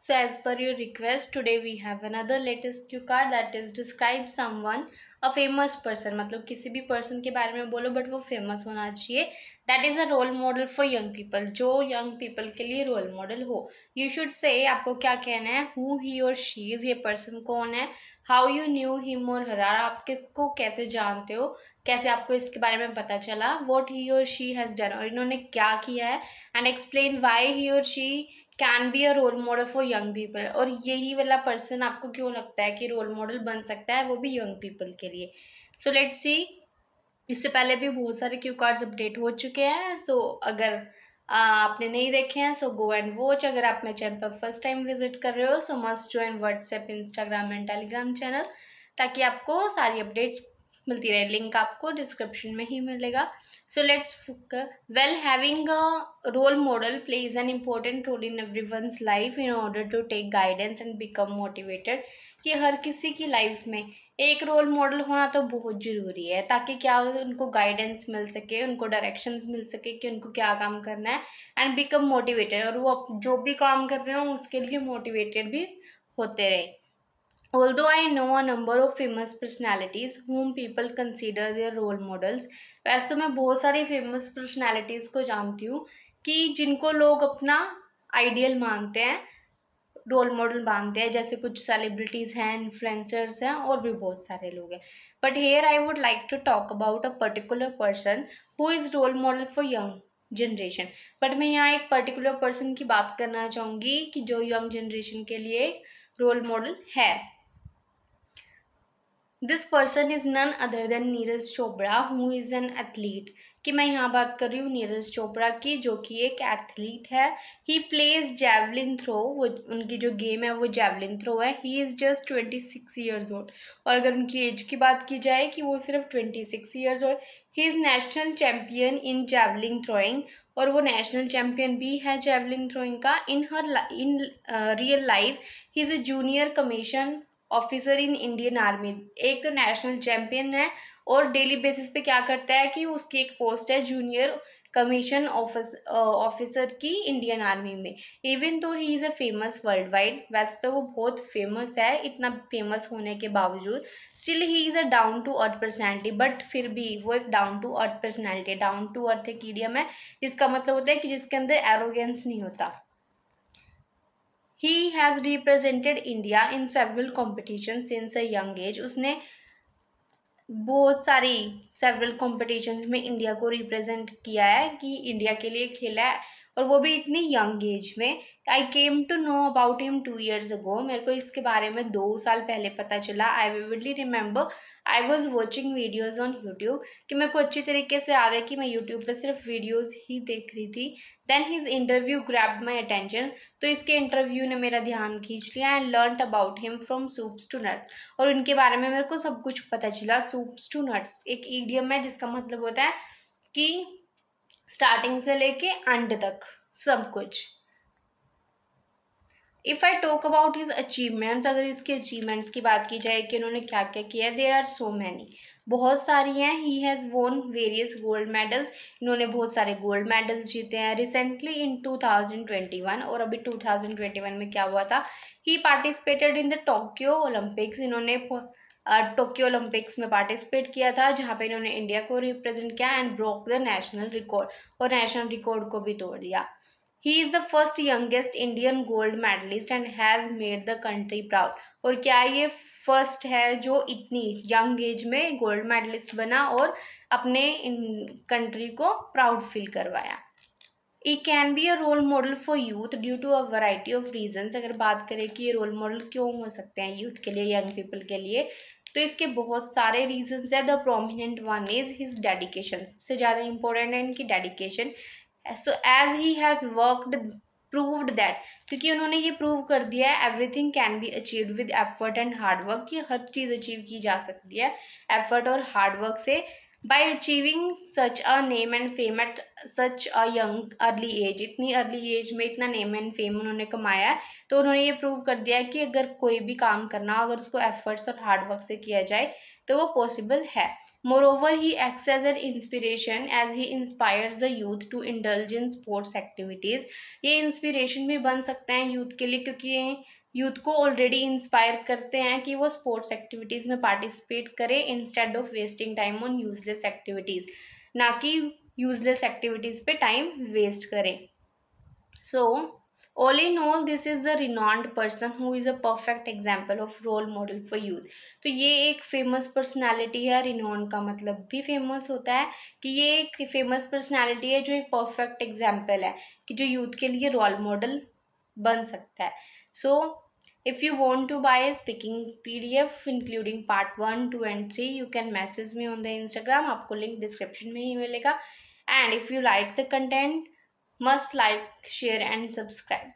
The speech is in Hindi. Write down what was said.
So, as per your request, today we have another latest cue card that is describe someone, a famous person. मतलब किसी भी person के बारे में बोलो but वो famous होना चाहिए. That is a role model for young people. जो young people के लिए role model हो. You should say आपको क्या कहना है, who he or she is, ये person कौन है, how you knew him or her, आप किसको कैसे जानते हो, कैसे आपको इसके बारे में पता चला, what he or she has done, और इन्होंने क्या किया है, and explain why he or she can be a role model for young people. और यही वाला पर्सन आपको क्यों लगता है कि रोल मॉडल बन सकता है, वो भी यंग पीपल के लिए. So let's see. इससे पहले भी बहुत सारे क्यू कार्ड्स अपडेट हो चुके हैं. सो अगर आपने नहीं देखे हैं सो गो एंड वॉच. अगर आप मेरे चैनल पर फर्स्ट टाइम विजिट कर रहे हो सो must join WhatsApp, Instagram and Telegram channel, ताकि आपको सारी अपडेट्स मिलती रहे. लिंक आपको डिस्क्रिप्शन में ही मिलेगा. So let's focus. Well, having a role model plays an important role in everyone's life in order to take guidance and become motivated. कि हर किसी की लाइफ में एक रोल मॉडल होना तो बहुत ज़रूरी है, ताकि क्या उनको गाइडेंस मिल सके, उनको डायरेक्शंस मिल सके कि उनको क्या काम करना है, एंड बिकम मोटिवेटेड, और वो जो भी काम कर रहे हो उसके लिए मोटिवेटेड भी होते रहे. Although I know a number of famous personalities whom people consider their role models, वैसे तो मैं बहुत सारी famous personalities को जानती हूँ कि जिनको लोग अपना आइडियल मानते हैं, रोल मॉडल मानते हैं. जैसे कुछ सेलिब्रिटीज हैं, इन्फ्लुएंसर्स हैं, और भी बहुत सारे लोग हैं. But here I would like to talk about a particular person who is role model for young generation. But मैं यहाँ एक पर्टिकुलर पर्सन की बात करना चाहूँगी कि जो यंग जनरेशन के लिए रोल मॉडल है. This person is none other than Neeraj Chopra who is an athlete. कि मैं यहाँ बात कर रही हूँ नीरज चोपड़ा की, जो कि एक एथलीट है. He plays javelin throw. वो उनकी जो गेम है वो जैवलिन थ्रो है. He is just 26 years old. और अगर उनकी एज की बात की जाए कि वो सिर्फ 26 years old. He is national champion in javelin throwing. और वो नेशनल चैम्पियन भी है जैवलिन थ्रोइंग का. In real life he is a junior commission officer in Indian army. एक तो नेशनल चैंपियन है और डेली बेसिस पे क्या करता है कि उसकी एक पोस्ट है जूनियर कमीशन ऑफिसर की इंडियन आर्मी में. इवन तो ही is a famous world wide. वैसे तो वो बहुत फेमस है, इतना फेमस होने के बावजूद still he is a down to earth personality. But फिर भी वो एक down to earth personality. Down to earth एक इडियम है जिसका मतलब होता है कि जिसके अंदर एरोगेंस नहीं होता. He has represented India in several competitions since a young age. उसने बहुत सारी सेवरल कॉम्पिटिशन्स में इंडिया को रिप्रेजेंट किया है, कि इंडिया के लिए खेला है, और वो भी इतनी यंग एज में. I came to know about him 2 years ago. मेरे को इसके बारे में 2 साल पहले पता चला. I vividly remember I was watching videos on YouTube. कि मेरे को अच्छी तरीके से याद है कि मैं यूट्यूब पे सिर्फ वीडियोज़ ही देख रही थी. Then his interview grabbed my attention. तो इसके इंटरव्यू ने मेरा ध्यान खींच लिया. And learned about him from soups to nuts. और उनके बारे में मेरे को सब कुछ पता चला. सूप्स टू नट्स एक ईडियम है जिसका मतलब होता है कि स्टार्टिंग से लेके एंड तक सब कुछ. If I talk about his achievements, अगर इसके अचीवमेंट्स की बात की जाए कि उन्होंने क्या क्या किया, देर आर सो मैनी. बहुत सारी हैं. ही हैज़ वोन वेरियस गोल्ड मेडल्स. इन्होंने बहुत सारे गोल्ड मेडल्स जीते हैं. रिसेंटली इन 2021, और अभी 2021 में क्या हुआ था, he participated in the Tokyo Olympics. इन्होंने टोक्यो ओलंपिक्स में पार्टिसिपेट किया था, जहाँ पे इन्होंने इंडिया को रिप्रेजेंट किया and broke the national record. और नेशनल रिकॉर्ड को भी तोड़ दिया. He is the first youngest Indian gold medalist and has made the country proud. और क्या ये फर्स्ट है जो इतनी यंग एज में गोल्ड मेडलिस्ट बना और अपने कंट्री को प्राउड फील करवाया. It can be a role model for youth due to a variety of reasons. अगर बात करें कि ये रोल मॉडल क्यों हो सकते हैं यूथ के लिए, यंग पीपल के लिए, तो इसके बहुत सारे रीजंस है. The prominent one is his dedication. सबसे ज़्यादा इंपॉर्टेंट है इनकी dedication. So as he has worked proved that, क्योंकि उन्होंने ये प्रूव कर दिया है everything can be achieved with effort and hard work. कि हर चीज़ अचीव की जा सकती है एफर्ट और हार्ड वर्क से. By achieving such a name and fame at such a young early age. इतनी अर्ली एज में इतना नेम एंड फेम उन्होंने कमाया है, तो उन्होंने ये प्रूव कर दिया है कि अगर कोई भी काम करना, अगर उसको एफर्ट्स और हार्ड वर्क से किया जाए तो वो पॉसिबल है. Moreover, he acts as an inspiration as he inspires the youth to indulge in sports activities. ये इंस्पिरेशन भी बन सकते हैं यूथ के लिए, क्योंकि ये यूथ को ऑलरेडी इंस्पायर करते हैं कि वो स्पोर्ट्स एक्टिविटीज़ में पार्टिसिपेट करें instead of wasting time on useless activities, ना कि यूजलेस एक्टिविटीज़ पे टाइम वेस्ट करें. So, all in all, this is the renowned person who is a perfect example of role model for youth. तो ये एक फेमस पर्सनालिटी है. रिनॉन का मतलब भी फेमस होता है कि ये एक फेमस पर्सनालिटी है जो एक परफेक्ट एग्जाम्पल है कि जो यूथ के लिए रोल मॉडल बन सकता है. सो if you want to buy a speaking PDF including part 1, 2 and 3, you can message me on the Instagram. आपको लिंक डिस्क्रिप्शन में ही मिलेगा. And if you like the content, must like, share and subscribe.